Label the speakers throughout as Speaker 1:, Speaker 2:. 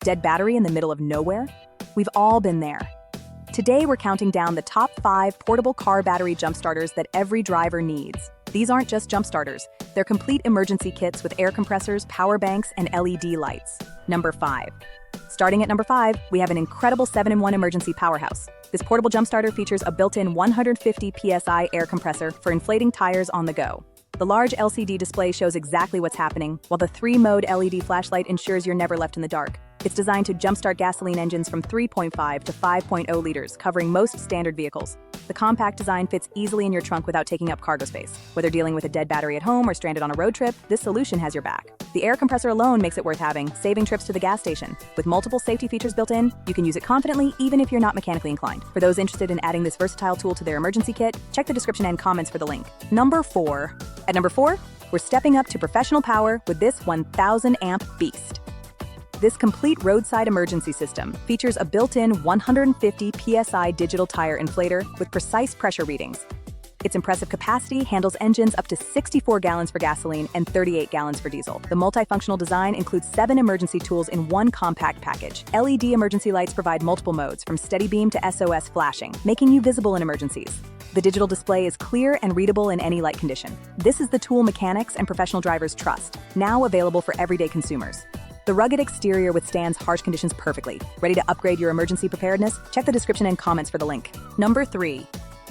Speaker 1: Dead battery in the middle of nowhere? We've all been there. Today we're counting down the top 5 portable car battery jump starters that every driver needs. These aren't just jump starters, they're complete emergency kits with air compressors, power banks, and LED lights. Number 5. Starting at number 5, we have an incredible 7-in-1 emergency powerhouse. This portable jump starter features a built-in 150 psi air compressor for inflating tires on the go. The large LCD display shows exactly what's happening, while the 3-mode LED flashlight ensures you're never left in the dark. It's designed to jumpstart gasoline engines from 3.5 to 5.0 liters, covering most standard vehicles. The compact design fits easily in your trunk without taking up cargo space. Whether dealing with a dead battery at home or stranded on a road trip, this solution has your back. The air compressor alone makes it worth having, saving trips to the gas station. With multiple safety features built in, you can use it confidently even if you're not mechanically inclined. For those interested in adding this versatile tool to their emergency kit, check the description and comments for the link. Number 4. At number 4, we're stepping up to professional power with this 1,000-amp beast. This complete roadside emergency system features a built-in 150 psi digital tire inflator with precise pressure readings. Its impressive capacity handles engines up to 64 gallons for gasoline and 38 gallons for diesel. The multifunctional design includes 7 emergency tools in one compact package. LED emergency lights provide multiple modes, from steady beam to SOS flashing, making you visible in emergencies. The digital display is clear and readable in any light condition. This is the tool mechanics and professional drivers trust, now available for everyday consumers. The rugged exterior withstands harsh conditions perfectly. Ready to upgrade your emergency preparedness? Check the description and comments for the link. Number 3.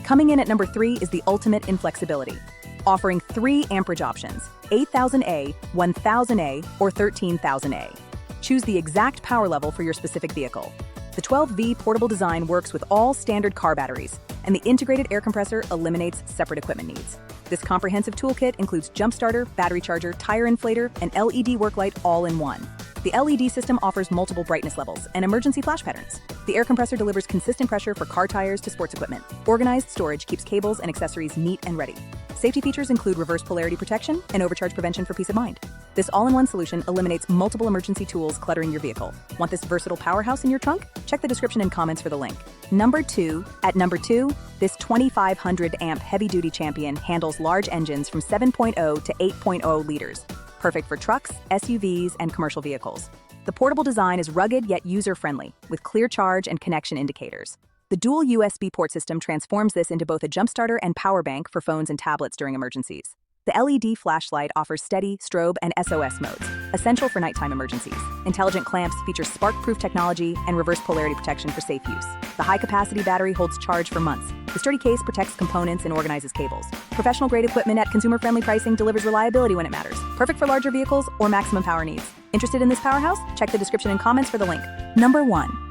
Speaker 1: Coming in at number 3 is the ultimate in flexibility, offering 3 amperage options: 8,000A, 1,000A, or 13,000A. Choose the exact power level for your specific vehicle. The 12V portable design works with all standard car batteries, and the integrated air compressor eliminates separate equipment needs. This comprehensive toolkit includes jump starter, battery charger, tire inflator, and LED work light all in one. The LED system offers multiple brightness levels and emergency flash patterns. The air compressor delivers consistent pressure for car tires to sports equipment. Organized storage keeps cables and accessories neat and ready. Safety features include reverse polarity protection and overcharge prevention for peace of mind. This all-in-one solution eliminates multiple emergency tools cluttering your vehicle. Want this versatile powerhouse in your trunk? Check the description and comments for the link. Number 2. At number 2, this 2,500-amp heavy-duty champion handles large engines from 7.0 to 8.0 liters. Perfect for trucks, SUVs, and commercial vehicles. The portable design is rugged yet user-friendly, with clear charge and connection indicators. The dual USB port system transforms this into both a jump starter and power bank for phones and tablets during emergencies. The LED flashlight offers steady, strobe, and SOS modes, essential for nighttime emergencies. Intelligent clamps feature spark-proof technology and reverse polarity protection for safe use. The high-capacity battery holds charge for months. The sturdy case protects components and organizes cables. Professional-grade equipment at consumer-friendly pricing delivers reliability when it matters. Perfect for larger vehicles or maximum power needs. Interested in this powerhouse? Check the description and comments for the link. Number 1.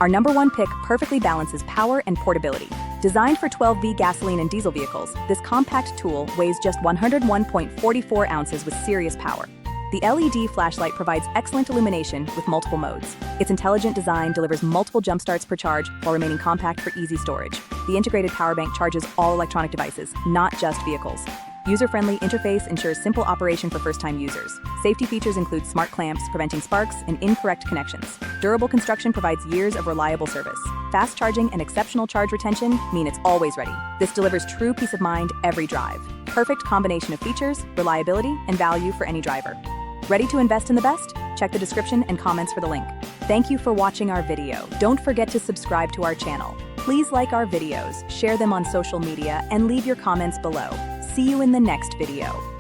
Speaker 1: Our number 1 pick perfectly balances power and portability. Designed for 12V gasoline and diesel vehicles, this compact tool weighs just 101.44 ounces with serious power. The LED flashlight provides excellent illumination with multiple modes. Its intelligent design delivers multiple jump starts per charge while remaining compact for easy storage. The integrated power bank charges all electronic devices, not just vehicles. User-friendly interface ensures simple operation for first-time users. Safety features include smart clamps, preventing sparks and incorrect connections. Durable construction provides years of reliable service. Fast charging and exceptional charge retention mean it's always ready. This delivers true peace of mind every drive. Perfect combination of features, reliability, and value for any driver. Ready to invest in the best? Check the description and comments for the link. Thank you for watching our video. Don't forget to subscribe to our channel. Please like our videos, share them on social media, and leave your comments below. See you in the next video.